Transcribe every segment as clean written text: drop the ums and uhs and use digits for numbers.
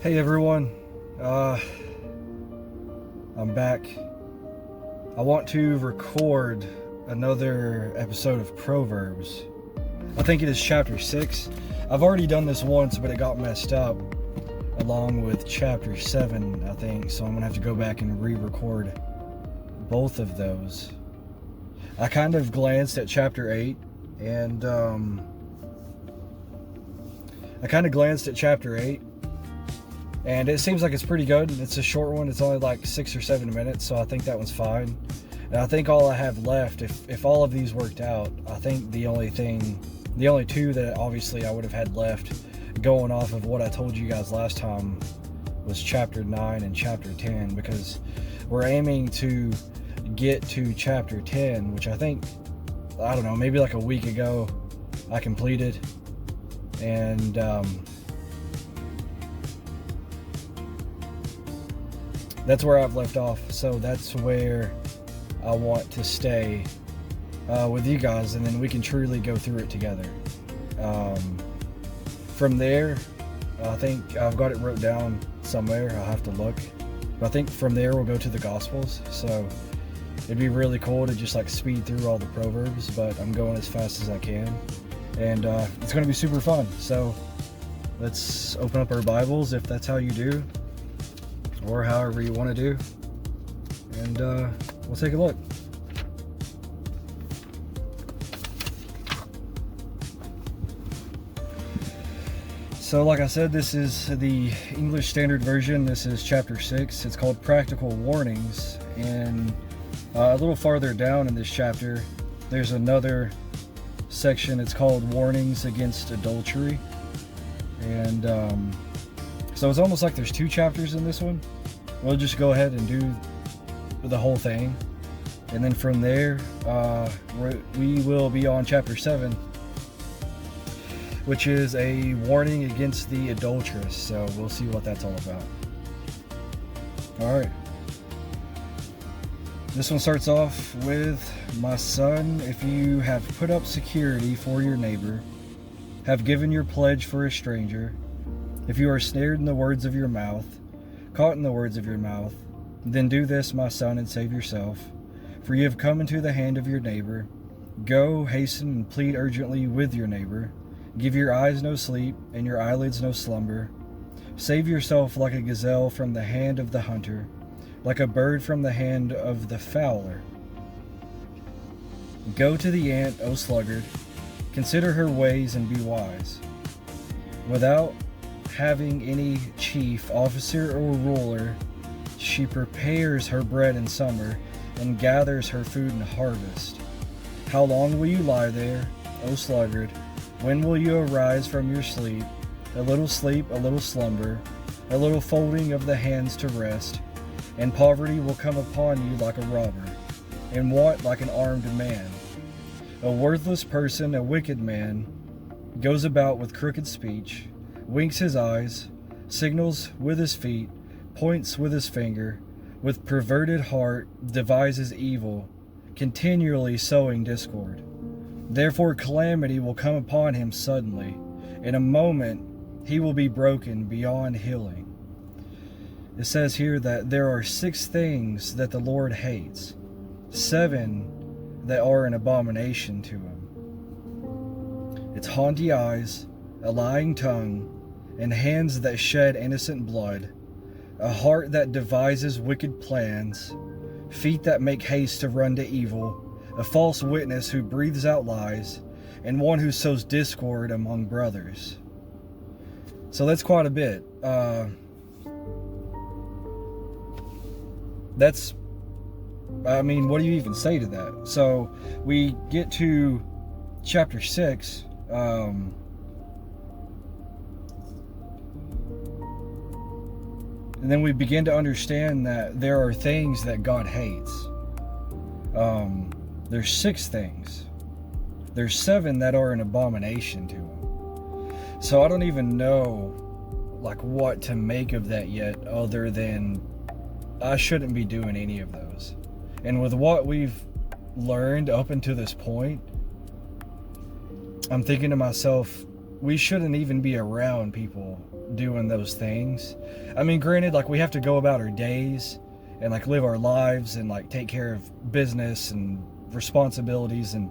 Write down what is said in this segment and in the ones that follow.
Hey everyone, I'm back. I want to record another episode of Proverbs. I think it is chapter 6. I've already done this once, but it got messed up along with chapter 7, I think, so I'm gonna have to go back and re-record both of those. I kind of glanced at chapter 8 and and it seems like it's pretty good. It's a short one. It's only like 6 or 7 minutes, so I think that one's fine. And I think all I have left, if all of these worked out, I think the only two that obviously I would have had left, going off of what I told you guys last time, was chapter 9 and chapter 10, because we're aiming to get to chapter 10, which I think, I don't know, maybe like a week ago I completed. And that's where I've left off, so that's where I want to stay with you guys, and then we can truly go through it together. From there, I think I've got it wrote down somewhere. I'll have to look, but I think from there we'll go to the Gospels. So it'd be really cool to just like speed through all the Proverbs, but I'm going as fast as I can, and it's going to be super fun. So let's open up our Bibles, if that's how you do, or however you want to do, and we'll take a look. So like I said, this is the English Standard Version. This is chapter 6. It's called Practical Warnings, and a little farther down in this chapter there's another section. It's called Warnings Against Adultery, and so it's almost like there's 2 chapters in this one. We'll just go ahead and do the whole thing, and then from there we will be on chapter 7, which is a warning against the adulteress. So we'll see what that's all about. Alright, this one starts off with, "My son, if you have put up security for your neighbor, have given your pledge for a stranger, if you are snared in the words of your mouth, caught in the words of your mouth, then do this, my son, and save yourself. For you have come into the hand of your neighbor. Go, hasten, and plead urgently with your neighbor. Give your eyes no sleep, and your eyelids no slumber. Save yourself like a gazelle from the hand of the hunter, like a bird from the hand of the fowler. Go to the ant, O sluggard, consider her ways and be wise. Without having any chief, officer, or ruler, she prepares her bread in summer and gathers her food in harvest. How long will you lie there, O sluggard? When will you arise from your sleep? A little sleep, a little slumber, a little folding of the hands to rest, and poverty will come upon you like a robber, and want like an armed man. A worthless person, a wicked man, goes about with crooked speech, winks his eyes, signals with his feet, points with his finger, with perverted heart devises evil, continually sowing discord. Therefore calamity will come upon him suddenly. In a moment he will be broken beyond healing." It says here that there are 6 things that the Lord hates, 7 that are an abomination to him. It's haughty eyes, a lying tongue, and hands that shed innocent blood, a heart that devises wicked plans, feet that make haste to run to evil, a false witness who breathes out lies, and one who sows discord among brothers. So that's quite a bit. What do you even say to that? So we get to chapter 6, and then we begin to understand that there are things that God hates. There's 6 things. There's 7 that are an abomination to him. So I don't even know like what to make of that yet, other than I shouldn't be doing any of those. And with what we've learned up until this point, I'm thinking to myself, we shouldn't even be around people doing those things. I mean, granted, like, we have to go about our days and like live our lives and like take care of business and responsibilities and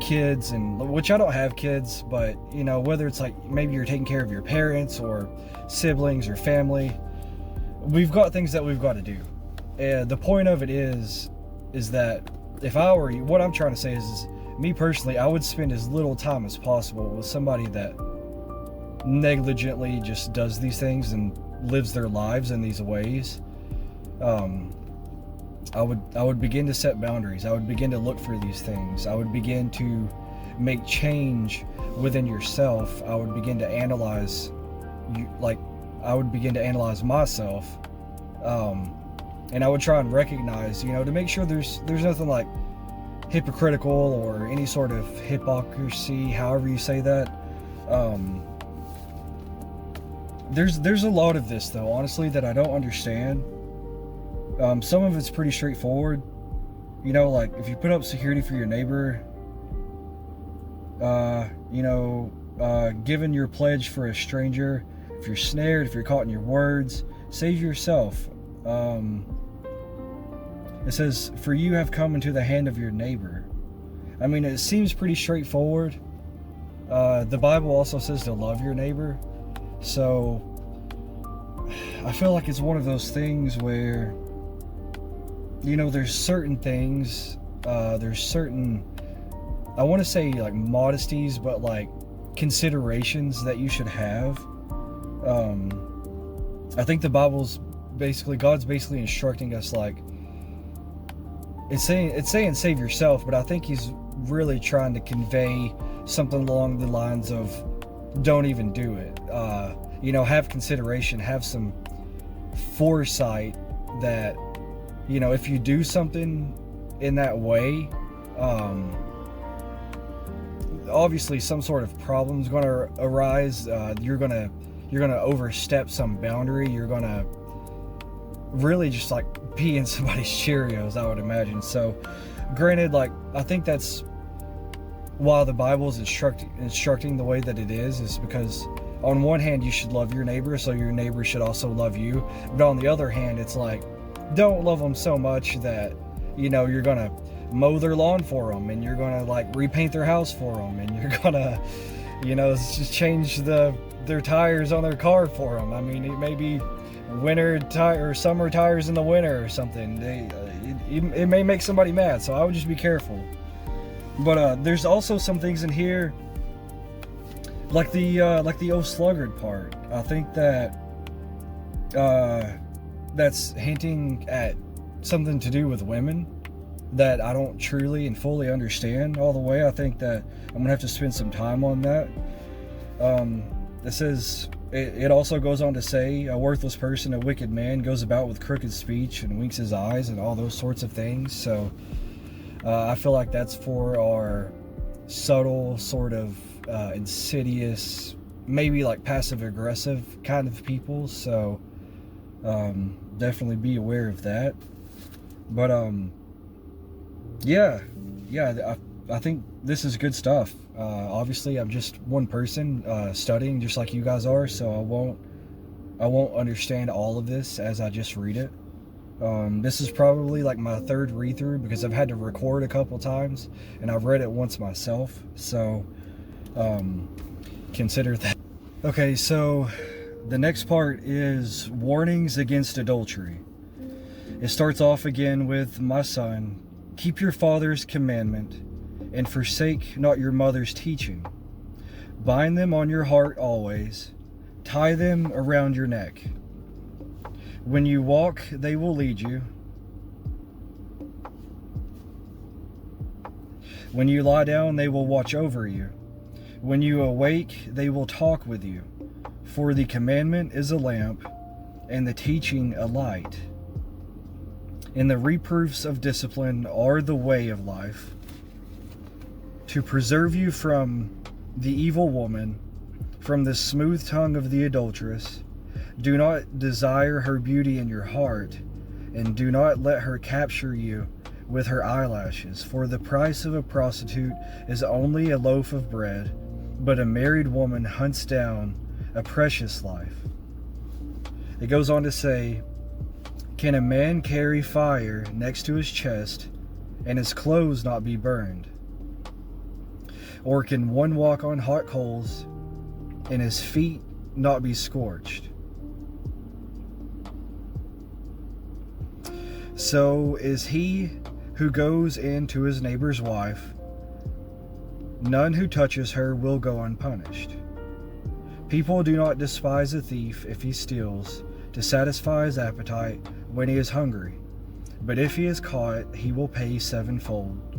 kids, and which I don't have kids, but you know, whether it's like maybe you're taking care of your parents or siblings or family, we've got things that we've got to do. And the point of it is that if I were you, what I'm trying to say is me personally, I would spend as little time as possible with somebody that negligently just does these things and lives their lives in these ways. I would begin to set boundaries. I would begin to look for these things. I would begin to make change within yourself. I would begin to analyze I would begin to analyze myself. And I would try and recognize, you know, to make sure there's nothing like hypocritical or any sort of hypocrisy, however you say that. There's a lot of this though, honestly, that I don't understand. Some of it's pretty straightforward. You know, like if you put up security for your neighbor, giving your pledge for a stranger, if you're snared, if you're caught in your words, save yourself. It says, for you have come into the hand of your neighbor. I mean, it seems pretty straightforward. The Bible also says to love your neighbor. So I feel like it's one of those things where, you know, there's certain things, there's certain, I want to say like modesties, but like considerations that you should have. I think the Bible's God's basically instructing us, like, it's saying save yourself, but I think he's really trying to convey something along the lines of don't even do it. Have consideration, have some foresight that, you know, if you do something in that way, obviously some sort of problem's going to arise. You're going to overstep some boundary. You're going to really just like pee in somebody's Cheerios, I would imagine. So granted, like, I think that's why the Bible is instructing the way that it is because on one hand you should love your neighbor, so your neighbor should also love you. But on the other hand, it's like, don't love them so much that, you know, you're gonna mow their lawn for them, and you're gonna like repaint their house for them, and you're gonna, you know, just change their tires on their car for them. I mean, it may be winter tire or summer tires in the winter or something. It may make somebody mad, so I would just be careful. But there's also some things in here, like the old sluggard part. I think that that's hinting at something to do with women that I don't truly and fully understand all the way. I think that I'm gonna have to spend some time on that. It says, it also goes on to say, a worthless person, a wicked man, goes about with crooked speech and winks his eyes and all those sorts of things. So I feel like that's for our subtle, sort of insidious, maybe like passive aggressive kind of people. So definitely be aware of that. But I think this is good stuff. Obviously I'm just one person studying just like you guys are, so I won't understand all of this as I just read it. This is probably like my third read through because I've had to record a couple times and I've read it once myself, so consider that. Okay, so the next part is warnings against adultery. It starts off again with, my son, keep your father's commandment and forsake not your mother's teaching. Bind them on your heart always, tie them around your neck. When you walk, they will lead you. When you lie down, they will watch over you. When you awake, they will talk with you. For the commandment is a lamp, and the teaching a light. And the reproofs of discipline are the way of life, to preserve you from the evil woman, from the smooth tongue of the adulteress. Do not desire her beauty in your heart, and do not let her capture you with her eyelashes. For the price of a prostitute is only a loaf of bread, but a married woman hunts down a precious life. It goes on to say, can a man carry fire next to his chest and his clothes not be burned? Or can one walk on hot coals and his feet not be scorched? So is he who goes in to his neighbor's wife. None who touches her will go unpunished. People do not despise a thief if he steals, to satisfy his appetite when he is hungry. But if he is caught, he will pay sevenfold.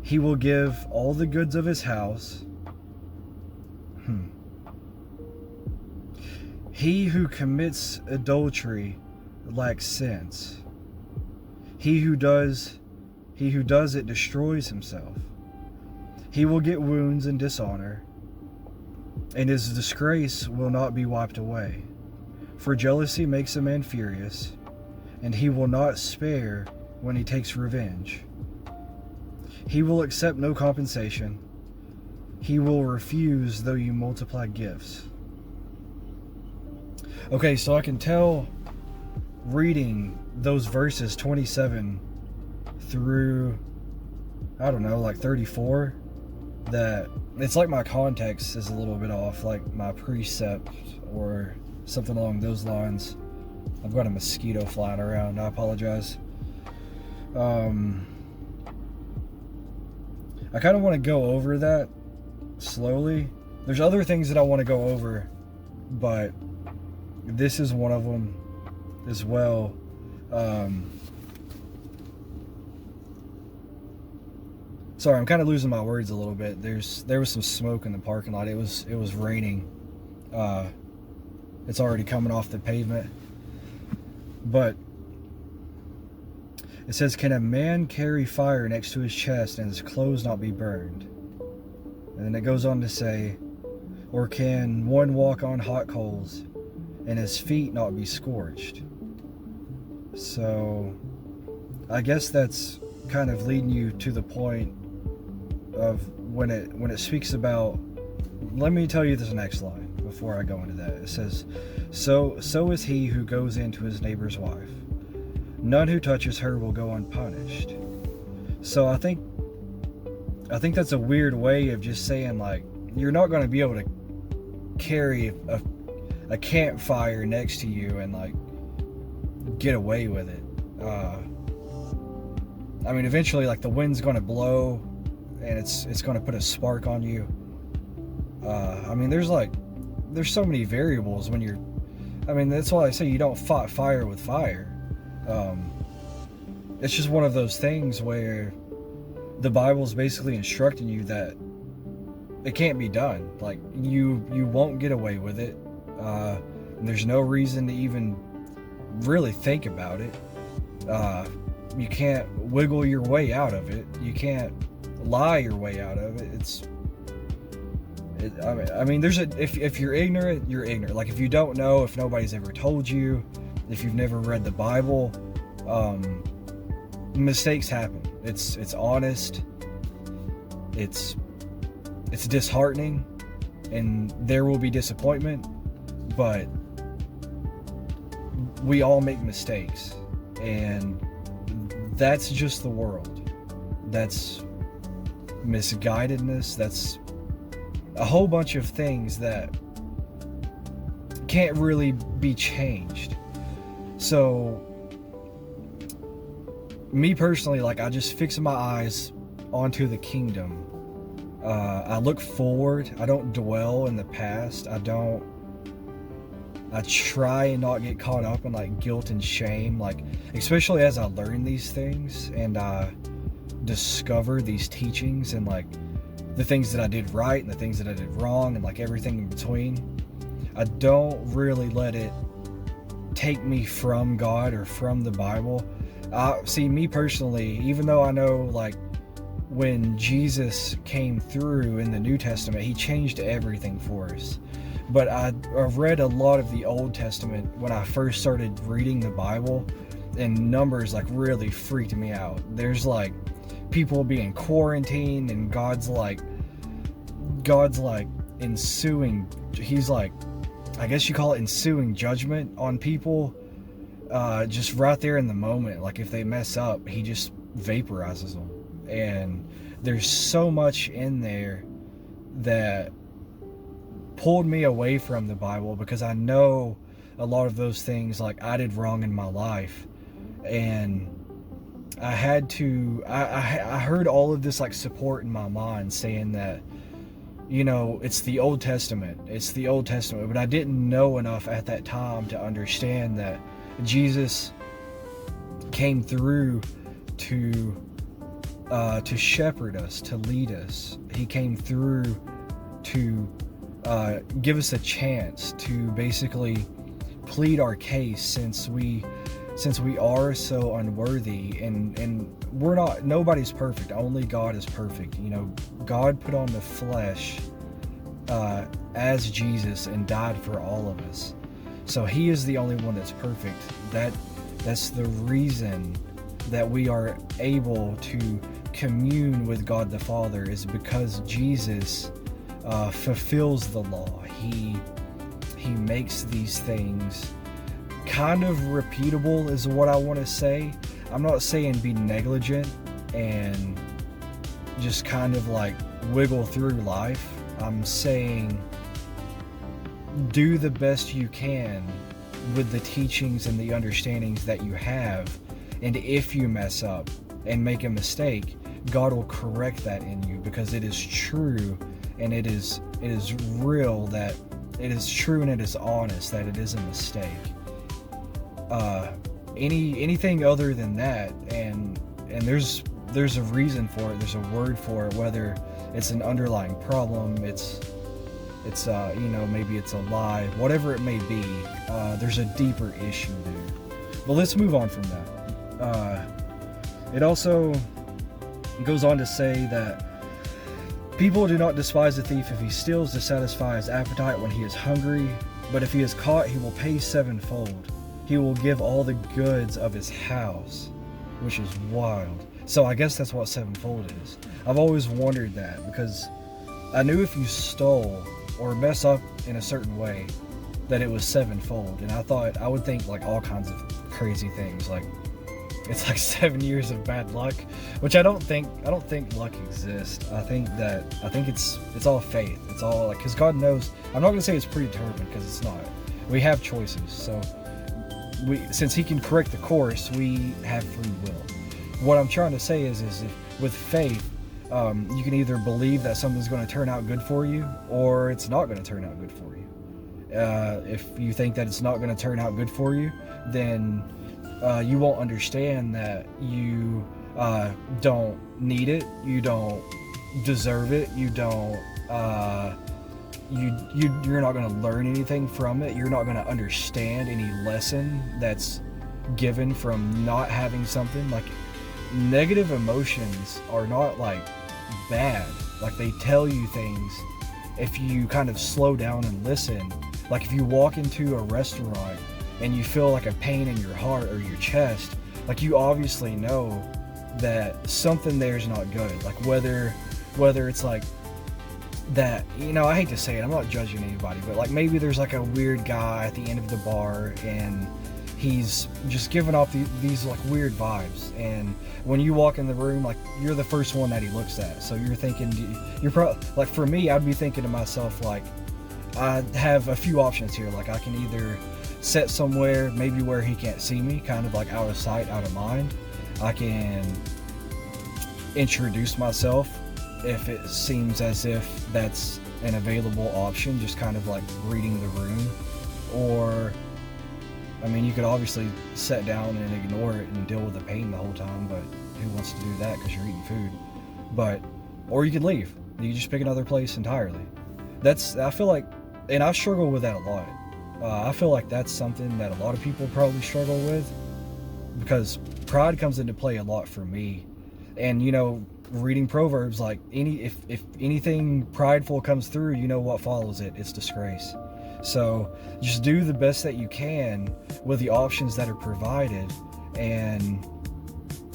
He will give all the goods of his house. He who commits adultery lacks sense. He who does it destroys himself. He will get wounds and dishonor, and his disgrace will not be wiped away. For jealousy makes a man furious, and he will not spare when he takes revenge. He will accept no compensation. He will refuse though you multiply gifts. Okay, so I can tell reading those verses 27 through, I don't know, like 34, that it's like my context is a little bit off, like my precept or something along those lines. I've got a mosquito flying around. I apologize. I kind of want to go over that slowly. There's other things that I want to go over, but this is one of them as well. Sorry, I'm kind of losing my words a little bit. There was some smoke in the parking lot. It was raining. It's already coming off the pavement. But it says, can a man carry fire next to his chest and his clothes not be burned? And then it goes on to say, or can one walk on hot coals and his feet not be scorched? So I guess that's kind of leading you to the point of when it speaks about, let me tell you this next line before I go into that. It says, so is he who goes into his neighbor's wife. None who touches her will go unpunished. So I think that's a weird way of just saying, like, you're not going to be able to carry a campfire next to you and like get away with it. I mean, eventually, like, the wind's going to blow and it's going to put a spark on you. I mean, there's so many variables when you're, I mean, that's why I say you don't fight fire with fire. It's just one of those things where the Bible's basically instructing you that it can't be done. Like, you won't get away with it. There's no reason to even really think about it. You can't wiggle your way out of it. You can't lie your way out of it. I mean, if you're ignorant, you're ignorant. Like, if you don't know, if nobody's ever told you, if you've never read the Bible, mistakes happen. It's honest. It's disheartening, and there will be disappointment, but we all make mistakes, and that's just the world. That's misguidedness. That's a whole bunch of things that can't really be changed. So me personally, like, I just fix my eyes onto the kingdom. I look forward. I don't dwell in the past. I try and not get caught up in like guilt and shame, like, especially as I learn these things and I discover these teachings and like the things that I did right and the things that I did wrong and like everything in between. I don't really let it take me from God or from the Bible. See, me personally, even though I know, like, when Jesus came through in the New Testament, he changed everything for us. But I've read a lot of the Old Testament when I first started reading the Bible, and Numbers like really freaked me out. There's like people being quarantined, and God's like God's like he's like, I guess you call it ensuing judgment on people, just right there in the moment. Like if they mess up, he just vaporizes them. And there's so much in there that pulled me away from the Bible, because I know a lot of those things like I did wrong in my life, and I had to I heard all of this like support in my mind saying that, you know, it's the Old Testament, but I didn't know enough at that time to understand that Jesus came through to shepherd us, to lead us. He came through to give us a chance to basically plead our case, since we are so unworthy, and nobody's perfect. Only God is perfect. You know, God put on the flesh as Jesus and died for all of us. So he is the only one that's perfect. That's the reason that we are able to commune with God the Father, is because Jesus fulfills the law. He makes these things kind of repeatable, is what I want to say. I'm not saying be negligent and just kind of like wiggle through life. I'm saying do the best you can with the teachings and the understandings that you have. And if you mess up and make a mistake, God will correct that in you, because it is true, and it is real, that it is true and it is honest that it is a mistake. Anything other than that, and there's a reason for it, there's a word for it, whether it's an underlying problem, it's you know, maybe it's a lie, whatever it may be, there's a deeper issue there. But let's move on from that. It also goes on to say that people do not despise the thief if he steals to satisfy his appetite when he is hungry, but if he is caught, he will pay sevenfold. He will give all the goods of his house, which is wild. So I guess that's what sevenfold is. I've always wondered that, because I knew if you stole or mess up in a certain way, that it was sevenfold. And I would think like all kinds of crazy things, like it's like 7 years of bad luck, which I don't think luck exists. I think it's all faith. It's all like, because God knows. I'm not going to say it's predetermined, because it's not. We have choices. So since he can correct the course, we have free will. What I'm trying to say is if, with faith, you can either believe that something's going to turn out good for you, or it's not going to turn out good for you. If you think that it's not going to turn out good for you, then you won't understand that you don't need it, you don't deserve it, you don't you're not going to learn anything from it, you're not going to understand any lesson that's given from not having something. Like, negative emotions are not like bad, like they tell you things if you kind of slow down and listen. Like if you walk into a restaurant and you feel like a pain in your heart or your chest, like you obviously know that something there is not good. Like whether it's like that, you know, I hate to say it, I'm not judging anybody, but like maybe there's like a weird guy at the end of the bar and he's just giving off these like weird vibes, and when you walk in the room, like you're the first one that he looks at, so you're thinking, you're probably like, for me, I'd be thinking to myself, like, I have a few options here. Like I can either sit somewhere maybe where he can't see me, kind of like out of sight, out of mind. I can introduce myself if it seems as if that's an available option, just kind of like reading the room. Or, I mean, you could obviously sit down and ignore it and deal with the pain the whole time, but who wants to do that because you're eating food? Or you could leave. You could just pick another place entirely. I feel like, and I struggle with that a lot. I feel like that's something that a lot of people probably struggle with, because pride comes into play a lot for me. And, you know, reading Proverbs, like if anything prideful comes through, you know what follows it? It's disgrace. So just do the best that you can with the options that are provided, and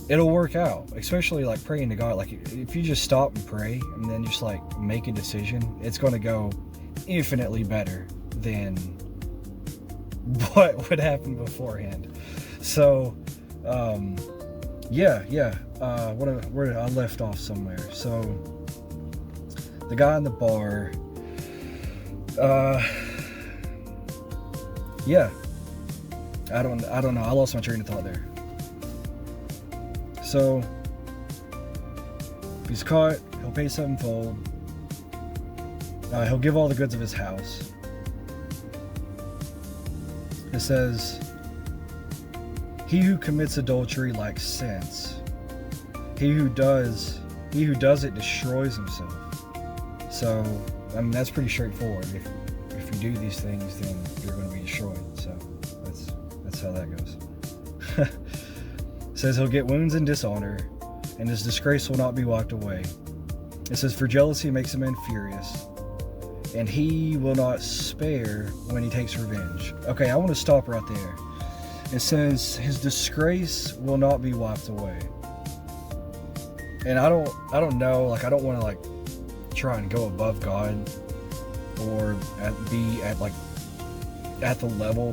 it'll work out, especially like praying to God. Like if you just stop and pray and then just like make a decision, it's going to go infinitely better than what would happen beforehand. So where I left off somewhere. So the guy in the bar, I don't know, I lost my train of thought there. So if he's caught, he'll pay sevenfold. He'll give all the goods of his house. It says, he who commits adultery lacks sense. He who does it destroys himself. So, I mean, that's pretty straightforward. If you do these things, then you're going to be destroyed. So that's how that goes. It says he'll get wounds and dishonor, and his disgrace will not be wiped away. It says, for jealousy makes a man furious, and he will not spare when he takes revenge. Okay, I want to stop right there. It says his disgrace will not be wiped away. And I don't know, like, I don't want to like try and go above God or be at the level,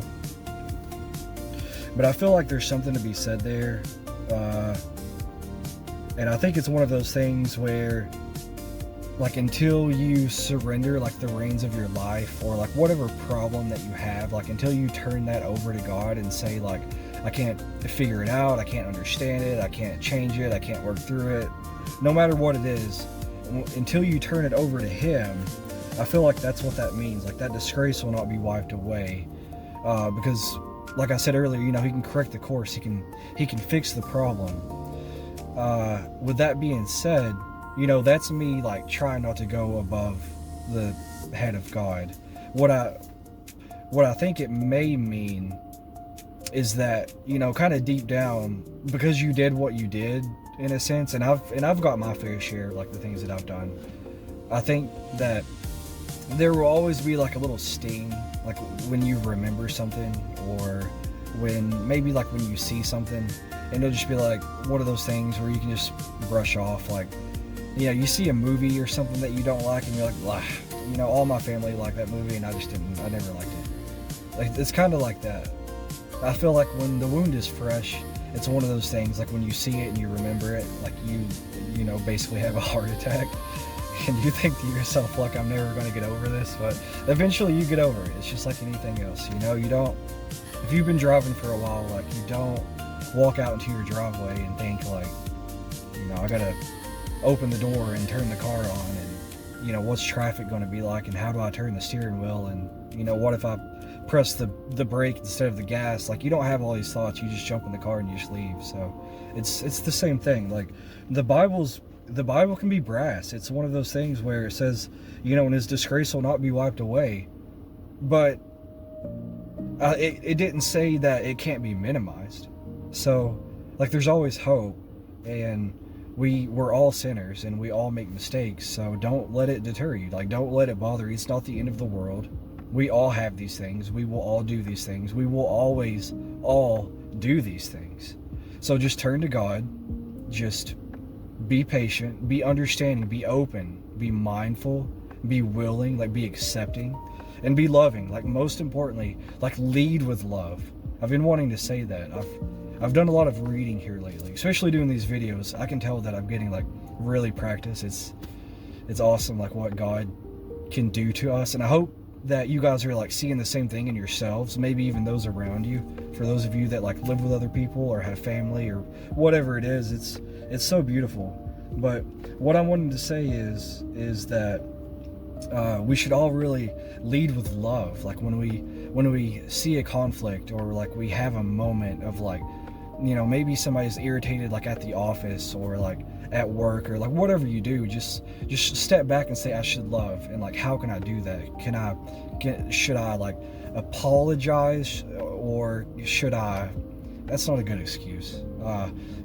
but I feel like there's something to be said there. And I think it's one of those things where, like, until you surrender like the reins of your life, or like whatever problem that you have, like until you turn that over to God and say, like, I can't figure it out, I can't understand it, I can't change it, I can't work through it, no matter what it is, until you turn it over to Him, I feel like that's what that means. Like, that disgrace will not be wiped away, because like I said earlier, you know, He can correct the course, He can fix the problem. With that being said, you know, that's me like trying not to go above the head of God. What I think it may mean is that, you know, kind of deep down, because you did what you did in a sense, and I've got my fair share, like the things that I've done, I think that there will always be like a little sting, like when you remember something, or when maybe like when you see something, and it'll just be like one of those things where you can just brush off. Like, you know, you see a movie or something that you don't like, and you're like, blah. You know, all my family liked that movie, and I never liked it. Like, it's kind of like that. I feel like when the wound is fresh, it's one of those things, like when you see it and you remember it, like you know, basically have a heart attack, and you think to yourself, like, I'm never going to get over this, but eventually you get over it. It's just like anything else, you know. You don't, if you've been driving for a while, like, you don't walk out into your driveway and think, like, you know, I gotta open the door and turn the car on, and, you know, what's traffic going to be like, and how do I turn the steering wheel, and, you know, what if I press the brake instead of the gas? Like, you don't have all these thoughts. You just jump in the car and you just leave. So it's the same thing. Like, the Bible can be brass. It's one of those things where it says, you know, and his disgrace will not be wiped away, but it didn't say that it can't be minimized. So, like, there's always hope, and we're all sinners, and we all make mistakes. So don't let it deter you. Like, don't let it bother you. It's not the end of the world. We all have these things. We will all do these things. We will always all do these things. So just turn to God. Just be patient, be understanding, be open, be mindful, be willing, like, be accepting, and be loving. Like, most importantly, like, lead with love. I've been wanting to say that. I've done a lot of reading here lately, especially doing these videos. I can tell that I'm getting, like, really practice. It's awesome, like, what God can do to us, and I hope that you guys are, like, seeing the same thing in yourselves, maybe even those around you. For those of you that, like, live with other people or have family or whatever it is, it's so beautiful. But what I wanted to say is that we should all really lead with love. Like, when we see a conflict, or like we have a moment of, like, you know, maybe somebody's irritated, like at the office or like at work, or like whatever you do, just step back and say, I should love. And, like, how can I do that? Should I like apologize, or should I? That's not a good excuse.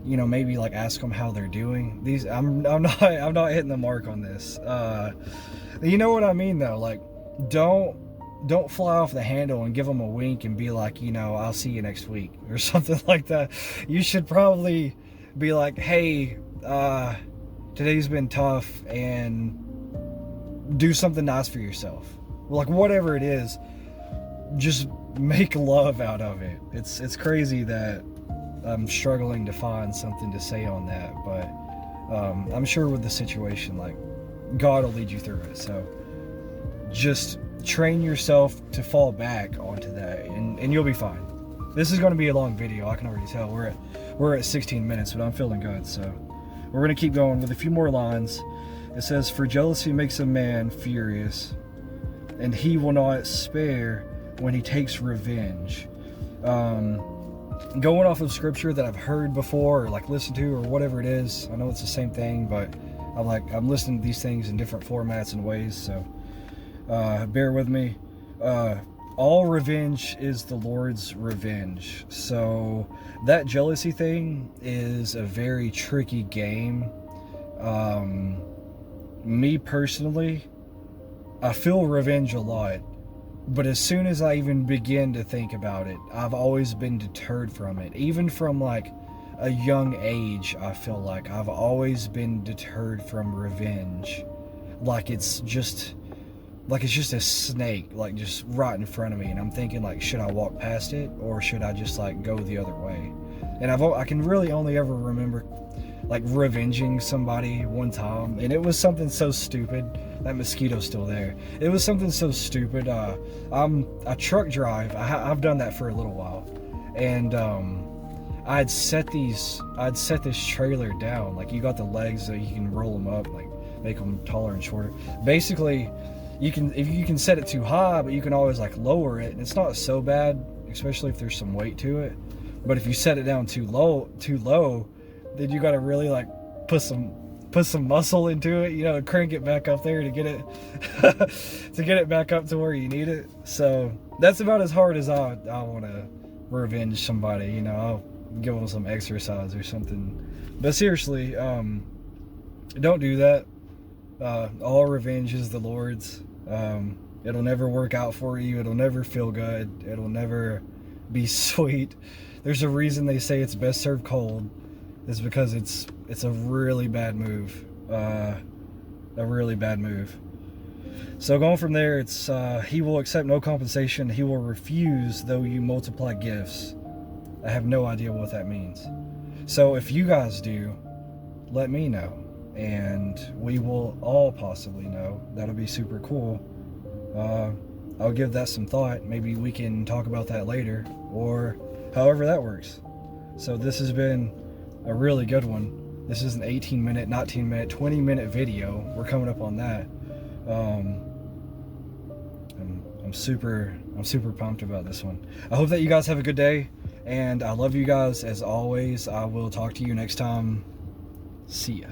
You know, maybe like ask them how they're doing. I'm not hitting the mark on this. You know what I mean, though? Like, don't fly off the handle and give them a wink and be like, you know, I'll see you next week or something like that. You should probably be like, hey, today's been tough, and do something nice for yourself. Like, whatever it is, just make love out of it. It's crazy that I'm struggling to find something to say on that, but I'm sure with the situation, like, God will lead you through it. So just train yourself to fall back onto that, and you'll be fine. This is going to be a long video, I can already tell. We're at 16 minutes, but I'm feeling good, so we're going to keep going with a few more lines. It says, for jealousy makes a man furious, and he will not spare when he takes revenge. Going off of scripture that I've heard before, or like listened to, or whatever it is, I know it's the same thing, but I'm listening to these things in different formats and ways, so bear with me. All revenge is the Lord's revenge. So that jealousy thing is a very tricky game. Me personally, I feel revenge a lot, but as soon as I even begin to think about it, I've always been deterred from it. Even from like a young age, I feel like I've always been deterred from revenge. Like it's just a snake, like just right in front of me, and I'm thinking like, should I walk past it, or should I just like go the other way? And I can really only ever remember like revenging somebody one time, and it was something so stupid. That mosquito's still there. It was something so stupid. I'm a truck drive. I've done that for a little while, and I'd set this trailer down. Like, you got the legs that you can roll them up, like make them taller and shorter. Basically, you can set it too high, but you can always like lower it, and it's not so bad, especially if there's some weight to it. But if you set it down too low, then you got to really like put some muscle into it, you know, crank it back up there to get it to get it back up to where you need it. So that's about as hard as I want to revenge somebody, you know. I'll give them some exercise or something. But seriously, don't do that. All revenge is the Lord's. It'll never work out for you. It'll never feel good. It'll never be sweet. There's a reason they say it's best served cold. It's because it's a really bad move. A really bad move. So going from there, it's he will accept no compensation. He will refuse though you multiply gifts. I have no idea what that means. So if you guys do, let me know, and we will all possibly know. That'll be super cool. I'll give that some thought. Maybe we can talk about that later, or however that works. So this has been a really good one. This is an 18-minute, 19-minute, 20-minute video. We're coming up on that. I'm super pumped about this one. I hope that you guys have a good day, and I love you guys as always. I will talk to you next time. See ya.